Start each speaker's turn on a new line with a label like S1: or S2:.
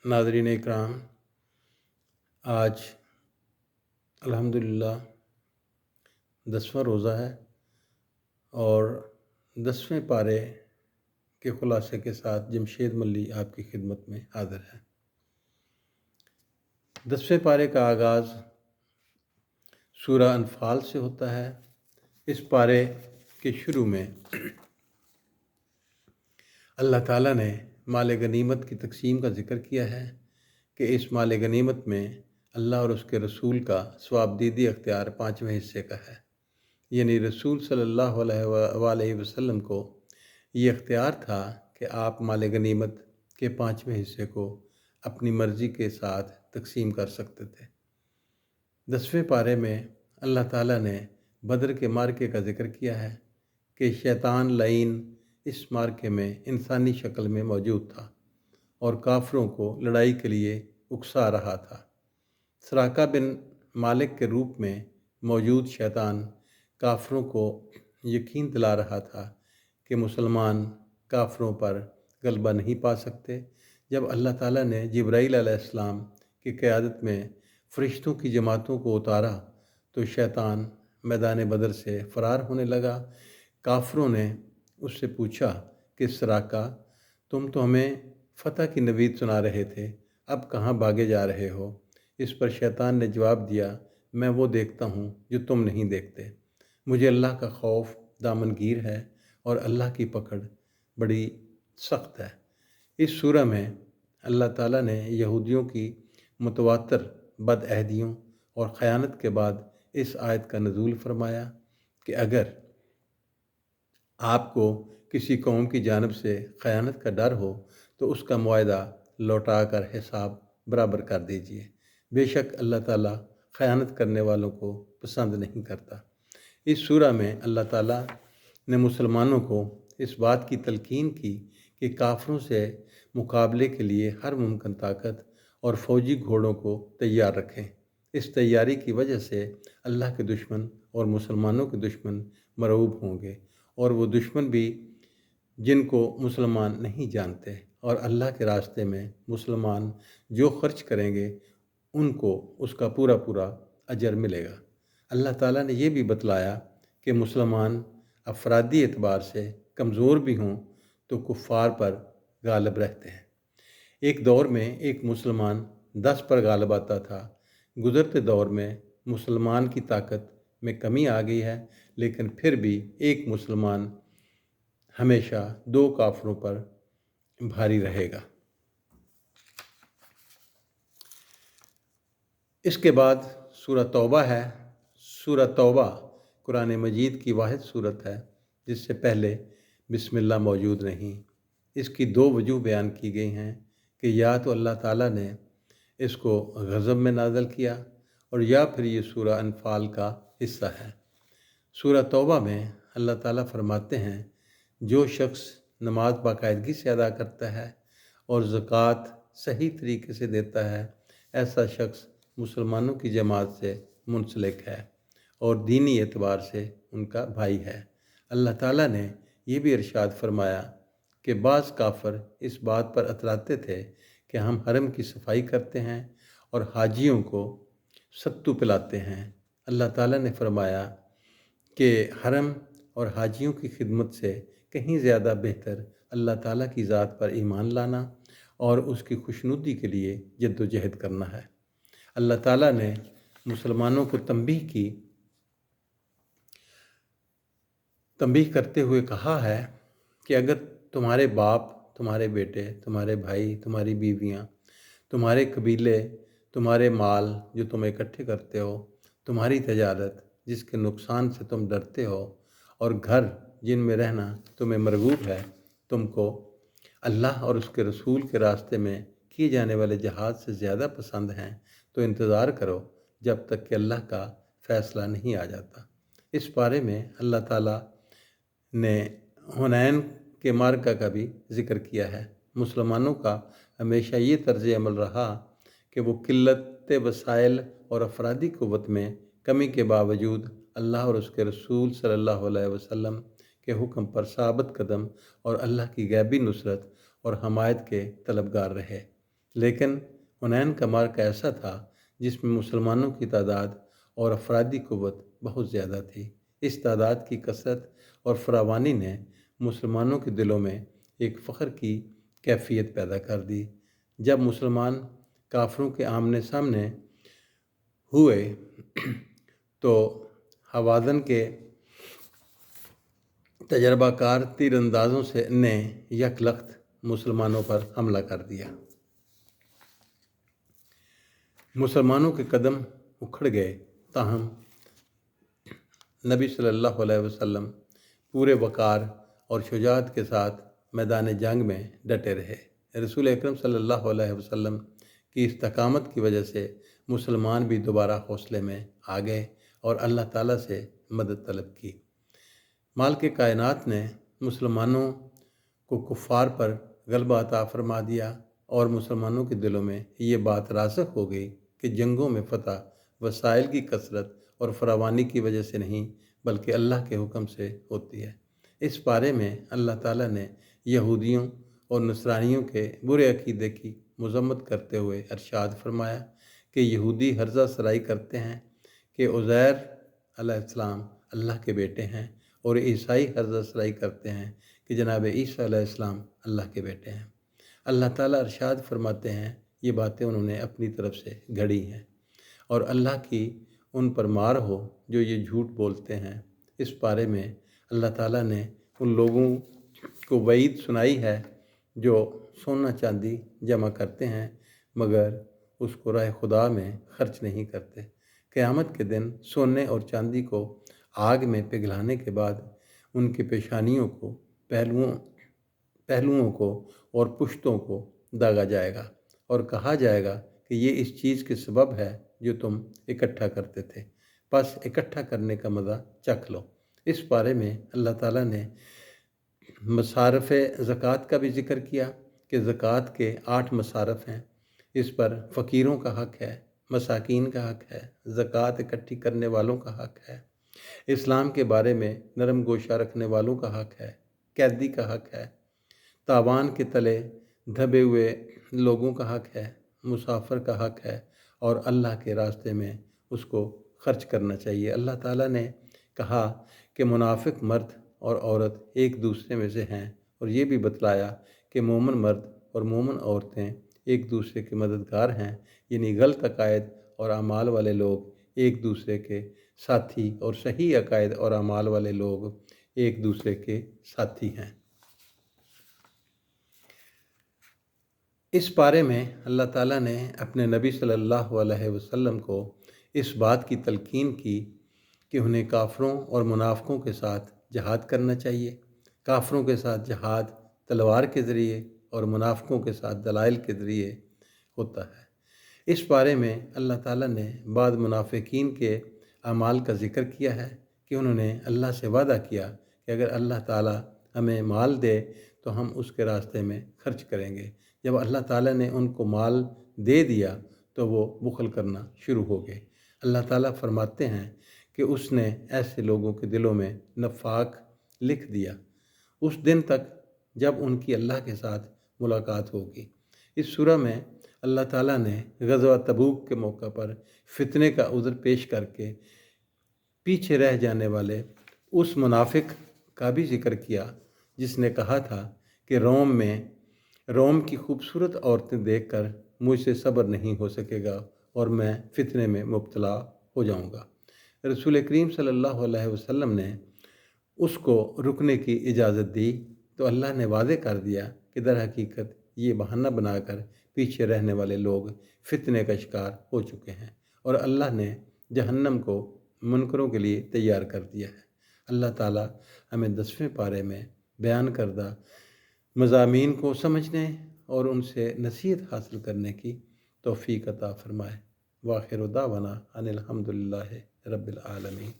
S1: नाज़रीन इकराम, आज अल्हम्दुलिल्लाह 10वां रोज़ा है और 10वें पारे के ख़ुलासे के साथ जमशेद मल्ली आपकी खिदमत में हाज़िर है। 10वें पारे का आगाज़ सूरह अनफ़ाल से होता है। इस पारे के शुरू में अल्लाह ताला ने माल गनीमत की तक़सीम का ज़िक्र किया है कि इस माल गनीमत में अल्लाह और उसके रसूल का सवाबदीदी अख्तियार 5वें हिस्से का है। यानी रसूल सल्लल्लाहु अलैहि वसल्लम को ये अख्तियार था कि आप माल गनीमत के 5वें हिस्से को अपनी मर्ज़ी के साथ तक़सीम कर सकते थे। 10वें पारे में अल्लाह ताला ने बदर के मार्के का ज़िक्र किया है कि शैतान लईन इस मार्के में इंसानी शक्ल में मौजूद था और काफ़िरों को लड़ाई के लिए उकसा रहा था। सराका बिन मालिक के रूप में मौजूद शैतान काफ़िरों को यकीन दिला रहा था कि मुसलमान काफ़िरों पर गलबा नहीं पा सकते। जब अल्लाह ताला ने जिब्राईल अलैहिस्सलाम की क़यादत में फ़रिश्तों की जमातों को उतारा तो शैतान मैदान बदर से फ़रार होने लगा। काफ़िरों ने उससे पूछा कि सराका, तुम तो हमें फ़तह की नवीद सुना रहे थे, अब कहाँ भागे जा रहे हो? इस पर शैतान ने जवाब दिया, मैं वो देखता हूँ जो तुम नहीं देखते। मुझे अल्लाह का खौफ दामनगीर है और अल्लाह की पकड़ बड़ी सख्त है। इस सूरह में अल्लाह ताला ने यहूदियों की मुतवातर बदअहदियों और ख़यानत के बाद इस आयत का नुज़ूल फरमाया कि अगर आपको किसी कौम की जानिब से ख़यानत का डर हो तो उसका मुआहदा लौटा कर हिसाब बराबर कर दीजिए। बेशक अल्लाह ताला ख़यानत करने वालों को पसंद नहीं करता। इस सूरह में अल्लाह ताला ने मुसलमानों को इस बात की तलकीन की कि काफ़िरों से मुकाबले के लिए हर मुमकिन ताकत और फ़ौजी घोड़ों को तैयार रखें। इस तैयारी की वजह से अल्लाह के दुश्मन और मुसलमानों के दुश्मन मरऊब होंगे और वो दुश्मन भी जिनको मुसलमान नहीं जानते, और अल्लाह के रास्ते में मुसलमान जो खर्च करेंगे उनको उसका पूरा पूरा अजर मिलेगा। अल्लाह ताला ने ये भी बतलाया कि मुसलमान अफरादी एतबार से कमज़ोर भी हों तो कुफ़ार पर गालिब रहते हैं। एक दौर में एक मुसलमान 10 पर गालिब आता था। गुज़रते दौर में मुसलमान की ताकत में कमी आ गई है, लेकिन फिर भी एक मुसलमान हमेशा 2 काफ़िरों पर भारी रहेगा। इसके बाद सूरह तौबा है। सूरह तौबा कुरान मजीद की वाहिद सूरत है जिससे पहले बिस्मिल्लाह मौजूद नहीं। इसकी 2 वजूह बयान की गई हैं कि या तो अल्लाह ताला ने इसको ग़ज़ब में नाज़िल किया और या फिर ये सूरह अनफ़ाल का हिस्सा है। सूरह तौबा में अल्लाह ताला फरमाते हैं, जो शख्स नमाज बाकायदगी से अदा करता है और ज़कात सही तरीके से देता है, ऐसा शख्स मुसलमानों की जमात से मुंसलिक है और दीनी एतबार से उनका भाई है। अल्लाह ताला ने यह भी इरशाद फरमाया कि बाज़ काफ़िर इस बात पर अतराते थे कि हम हरम की सफाई करते हैं और हाजियों को सत्तू पिलाते हैं। अल्लाह ताला ने फरमाया कि हरम और हाजियों की खिदमत से कहीं ज़्यादा बेहतर अल्लाह ताला की ज़ात पर ईमान लाना और उसकी खुशनुदी के लिए जद्दोजहद करना है। अल्लाह ताला ने मुसलमानों को तंबीह करते हुए कहा है कि अगर तुम्हारे बाप, तुम्हारे बेटे, तुम्हारे भाई, तुम्हारी बीवियाँ, तुम्हारे कबीले, तुम्हारे माल जो तुम इकट्ठे करते हो, तुम्हारी तजारत जिसके नुकसान से तुम डरते हो और घर जिनमें रहना तुम्हें मरगूब है, तुमको अल्लाह और उसके रसूल के रास्ते में किए जाने वाले जहाद से ज़्यादा पसंद हैं, तो इंतज़ार करो जब तक कि अल्लाह का फ़ैसला नहीं आ जाता। इस बारे में अल्लाह ताला ने हुनैन के मार्का का भी ज़िक्र किया है। मुसलमानों का हमेशा ये तर्ज़ अमल रहा कि वो किल्लत वसाइल और अफरादी क़ुव्वत में कमी के बावजूद अल्लाह और उसके रसूल सल्लल्लाहु अलैहि वसल्लम के हुक्म पर साबित कदम और अल्लाह की गैबी नुसरत और हमायत के तलबगार रहे। لیکن حنین کا معرکہ ایسا تھا جس میں مسلمانوں کی تعداد اور افرادی قوت بہت زیادہ تھی۔ اس تعداد کی کثرت اور فراوانی نے مسلمانوں کے دلوں میں ایک فخر کی کیفیت پیدا کر دی۔ جب مسلمان کافروں کے آمنے سامنے ہوئے تو ہوازن کے تجربہ کار تیر اندازوں نے یک لخت مسلمانوں پر حملہ کر دیا۔ مسلمانوں کے قدم اکھڑ گئے، تاہم نبی صلی اللہ علیہ وسلم پورے وقار اور شجاعت کے ساتھ میدان جنگ میں ڈٹے رہے۔ رسول اکرم صلی اللہ علیہ وسلم کی استقامت کی وجہ سے مسلمان بھی دوبارہ حوصلے میں آ گئے اور اللہ تعالیٰ سے مدد طلب کی۔ مالک کائنات نے مسلمانوں کو کفار پر غلبہ عطا فرما دیا اور مسلمانوں کے دلوں میں یہ بات راسخ ہو گئی کہ جنگوں میں فتح وسائل کی کثرت اور فراوانی کی وجہ سے نہیں بلکہ اللہ کے حکم سے ہوتی ہے۔ اس بارے میں اللہ تعالیٰ نے یہودیوں اور نصرانیوں کے برے عقیدے کی مذمت کرتے ہوئے ارشاد فرمایا کہ یہودی ہرزہ سرائی کرتے ہیں کہ عزیر علیہ السلام اللہ کے بیٹے ہیں، اور عیسائی ہرزہ سرائی کرتے ہیں کہ جناب عیسیٰ علیہ السلام اللہ کے بیٹے ہیں۔ اللہ تعالیٰ ارشاد فرماتے ہیں یہ باتیں انہوں نے اپنی طرف سے گھڑی ہیں، اور اللہ کی ان پر مار ہو جو یہ جھوٹ بولتے ہیں۔ اس بارے میں اللہ تعالیٰ نے ان لوگوں کو وعید سنائی ہے جو سونا چاندی جمع کرتے ہیں مگر اس کو راہ خدا میں خرچ نہیں کرتے۔ قیامت کے دن سونے اور چاندی کو آگ میں پگھلانے کے بعد ان کی پیشانیوں کو، پہلوؤں کو اور پشتوں کو داغا جائے گا اور کہا جائے گا کہ یہ اس چیز کے سبب ہے جو تم اکٹھا کرتے تھے، بس اکٹھا کرنے کا مزہ چکھ لو۔ اس بارے میں اللہ تعالیٰ نے مصارف زکوٰۃ کا بھی ذکر کیا کہ زکوٰۃ کے 8 مصارف ہیں۔ اس پر فقیروں کا حق ہے، مساکین کا حق ہے، زکوٰۃ اکٹھی کرنے والوں کا حق ہے، اسلام کے بارے میں نرم گوشہ رکھنے والوں کا حق ہے، قیدی کا حق ہے، تاوان کے تلے دبے ہوئے لوگوں کا حق ہے، مسافر کا حق ہے، اور اللہ کے راستے میں اس کو خرچ کرنا چاہیے۔ اللہ تعالیٰ نے کہا کہ منافق مرد اور عورت ایک دوسرے میں سے ہیں، اور یہ بھی بتلایا کہ مومن مرد اور مومن عورتیں ایک دوسرے کے مددگار ہیں، یعنی غلط عقائد اور اعمال والے لوگ ایک دوسرے کے ساتھی اور صحیح عقائد اور اعمال والے لوگ ایک دوسرے کے ساتھی ہیں۔ اس بارے میں اللہ تعالیٰ نے اپنے نبی صلی اللہ علیہ وسلم کو اس بات کی تلقین کی کہ انہیں کافروں اور منافقوں کے ساتھ جہاد کرنا چاہیے۔ کافروں کے ساتھ جہاد تلوار کے ذریعے اور منافقوں کے ساتھ دلائل کے ذریعے ہوتا ہے۔ اس بارے میں اللہ تعالیٰ نے بعض منافقین کے اعمال کا ذکر کیا ہے کہ انہوں نے اللہ سے وعدہ کیا کہ اگر اللہ تعالیٰ ہمیں مال دے تو ہم اس کے راستے میں خرچ کریں گے۔ جب اللہ تعالیٰ نے ان کو مال دے دیا تو وہ بخل کرنا شروع ہو گئے۔ اللہ تعالیٰ فرماتے ہیں کہ اس نے ایسے لوگوں کے دلوں میں نفاق لکھ دیا اس دن تک جب ان کی اللہ کے ساتھ ملاقات ہوگی۔ اس سورہ میں اللہ تعالیٰ نے غزوہ تبوک کے موقع پر فتنے کا عذر پیش کر کے پیچھے رہ جانے والے اس منافق کا بھی ذکر کیا جس نے کہا تھا کہ روم کی خوبصورت عورتیں دیکھ کر مجھ سے صبر نہیں ہو سکے گا اور میں فتنے میں مبتلا ہو جاؤں گا۔ رسول کریم صلی اللہ علیہ وسلم نے اس کو رکنے کی اجازت دی تو اللہ نے واضح کر دیا کہ در حقیقت یہ بہانہ بنا کر پیچھے رہنے والے لوگ فتنے کا شکار ہو چکے ہیں، اور اللہ نے جہنم کو منکروں کے لیے تیار کر دیا ہے۔ اللہ تعالیٰ ہمیں 10ویں پارے میں بیان کردہ مضامین کو سمجھنے اور ان سے نصیحت حاصل کرنے کی توفیق عطا فرمائے۔ وآخر دعوانا ان الحمد للہ رب العالمین۔